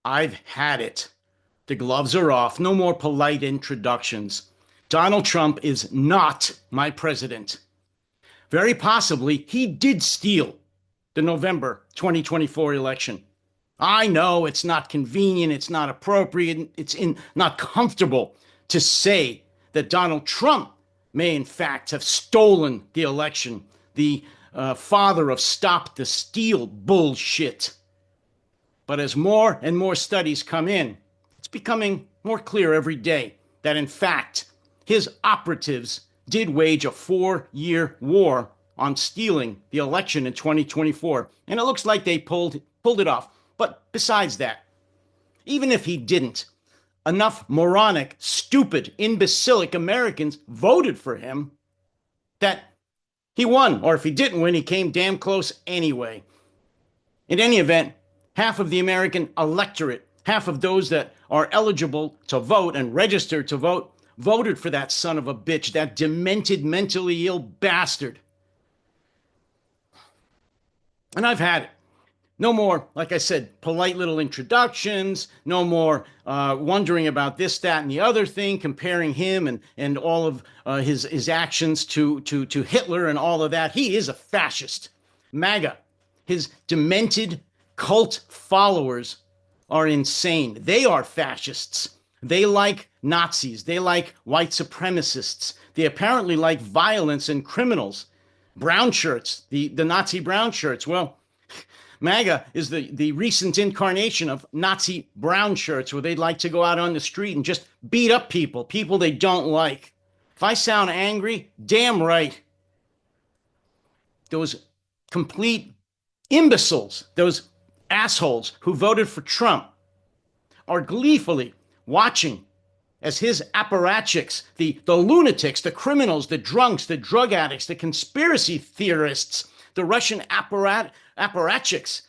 I've had it. The gloves are off. No more polite introductions. Donald Trump is not my president. Very possibly, he did steal the November 2024 election. I know it's not convenient, it's not appropriate, not comfortable to say that Donald Trump may in fact have stolen the election, the father of stop the steal bullshit. But as more and more studies come in, it's becoming more clear every day that in fact his operatives did wage a 4-year war on stealing the election in 2024. And it looks like they pulled it off. But besides that, even if he didn't, enough moronic, stupid, imbecilic Americans voted for him that he won. Or if he didn't win, he came damn close anyway. In any event, half of the American electorate, half of those that are eligible to vote and registered to vote, voted for that son of a bitch, that demented, mentally ill bastard. And I've had it. No more, like I said, polite little introductions. No more wondering about this, that, and the other thing, comparing him and all of his actions to Hitler and all of that. He is a fascist. MAGA, his demented cult followers are insane. They are fascists. They like Nazis. They like white supremacists. They apparently like violence and criminals. Brown shirts, the Nazi brown shirts. Well, MAGA is the recent incarnation of Nazi brown shirts, where they'd like to go out on the street and just beat up people they don't like. If I sound angry, damn right. Those complete imbeciles, those assholes who voted for Trump, are gleefully watching as his apparatchiks, the lunatics, the criminals, the drunks, the drug addicts, the conspiracy theorists, the Russian apparatchiks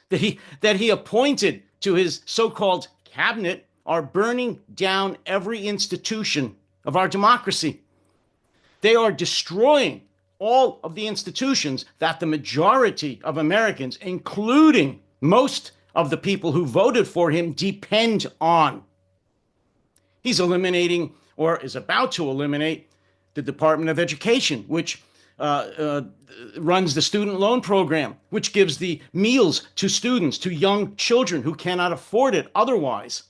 that he appointed to his so-called cabinet, are burning down every institution of our democracy. They are destroying all of the institutions that the majority of Americans, including most of the people who voted for him, depend on. He's eliminating, or is about to eliminate, the Department of Education, which runs the student loan program, which gives the meals to students, to young children who cannot afford it otherwise.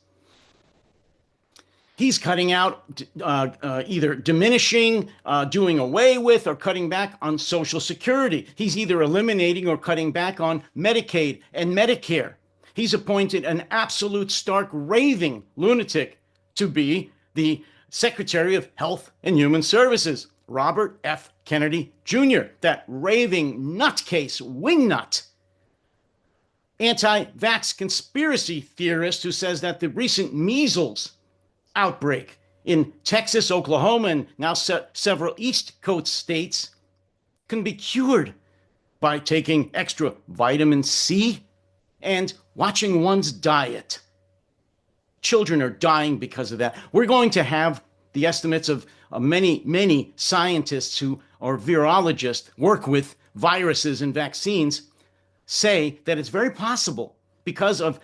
He's cutting out, either diminishing, doing away with, or cutting back on Social Security. He's either eliminating or cutting back on Medicaid and Medicare. He's appointed an absolute stark raving lunatic to be the Secretary of Health and Human Services, Robert F. Kennedy Jr., that raving nutcase, wingnut, anti-vax conspiracy theorist who says that the recent measles outbreak in Texas, Oklahoma, and now several East Coast states can be cured by taking extra vitamin C and watching one's diet. Children are dying because of that. We're going to have the estimates of many scientists who are virologists, work with viruses and vaccines, say that it's very possible, because of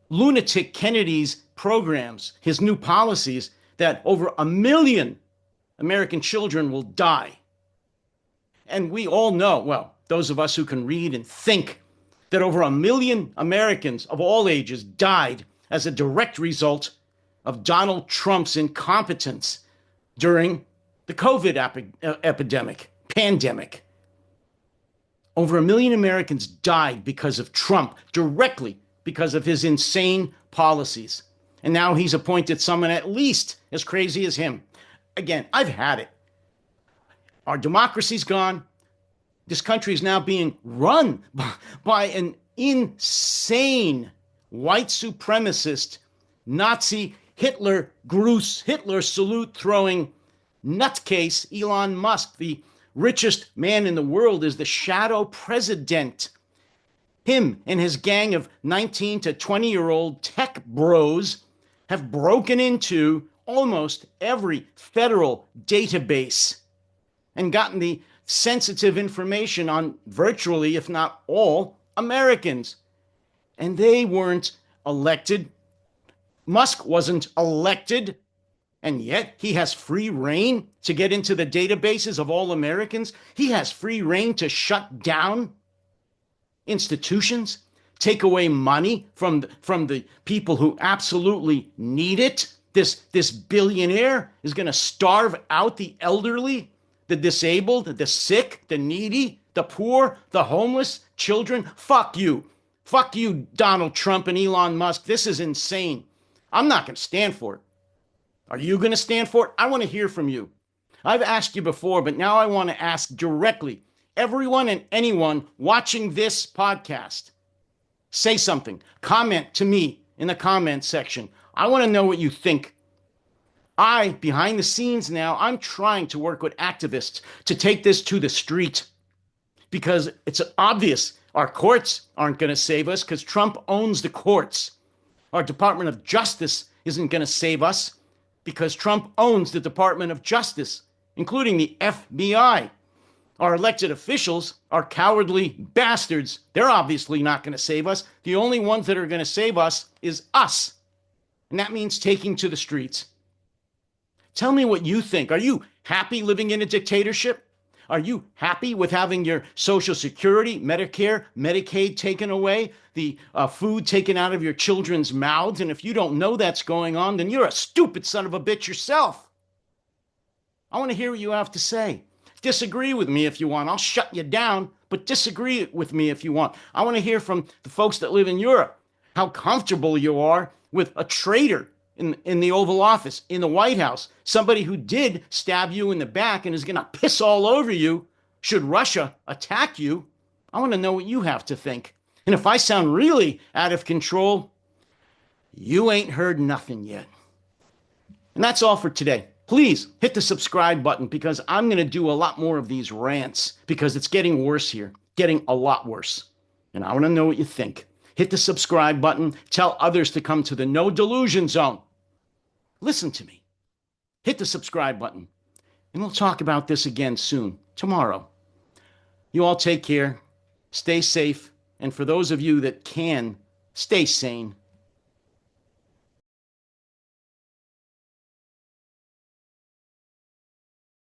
lunatic Kennedy's programs, his new policies, that over 1 million American children will die. And we all know, well, those of us who can read and think, that over 1 million Americans of all ages died as a direct result of Donald Trump's incompetence during the COVID pandemic. Over 1 million Americans died because of Trump, directly because of his insane policies. And now he's appointed someone at least as crazy as him. Again, I've had it. Our democracy's gone. This country is now being run by an insane white supremacist, Nazi, Hitler salute throwing nutcase Elon Musk, the richest man in the world, is the shadow president. Him and his gang of 19 to 20-year-old tech bros have broken into almost every federal database and gotten the sensitive information on virtually, if not all, Americans. And they weren't elected Musk wasn't elected, and yet he has free reign to get into the databases of all Americans. He has free reign to shut down institutions, take away money from the people who absolutely need it. This billionaire is going to starve out the elderly, the disabled, the sick, the needy, the poor, the homeless, children. Fuck you. Fuck you, Donald Trump and Elon Musk. This is insane. I'm not going to stand for it. Are you going to stand for it? I want to hear from you. I've asked you before, but now I want to ask directly. Everyone and anyone watching this podcast, say something. Comment to me in the comment section. I want to know what you think. Behind the scenes now, I'm trying to work with activists to take this to the street because it's obvious our courts aren't going to save us because Trump owns the courts. Our Department of Justice isn't going to save us because Trump owns the Department of Justice, including the FBI. Our elected officials are cowardly bastards. They're obviously not going to save us. The only ones that are going to save us is us. And that means taking to the streets. Tell me what you think. Are you happy living in a dictatorship? Are you happy with having your Social Security, Medicare, Medicaid taken away, the food taken out of your children's mouths? And if you don't know that's going on, then you're a stupid son of a bitch yourself. I want to hear what you have to say. Disagree with me if you want. I'll shut you down, but disagree with me if you want. I want to hear from the folks that live in Europe how comfortable you are with a traitor in the Oval Office, in the White House, somebody who did stab you in the back and is going to piss all over you should Russia attack you. I want to know what you have to think. And if I sound really out of control, you ain't heard nothing yet. And that's all for today. Please hit the subscribe button because I'm going to do a lot more of these rants because it's getting worse here, getting a lot worse. And I want to know what you think. Hit the subscribe button. Tell others to come to the No Delusion Zone. Listen to me. Hit the subscribe button. And we'll talk about this again soon, tomorrow. You all take care. Stay safe. And for those of you that can, stay sane.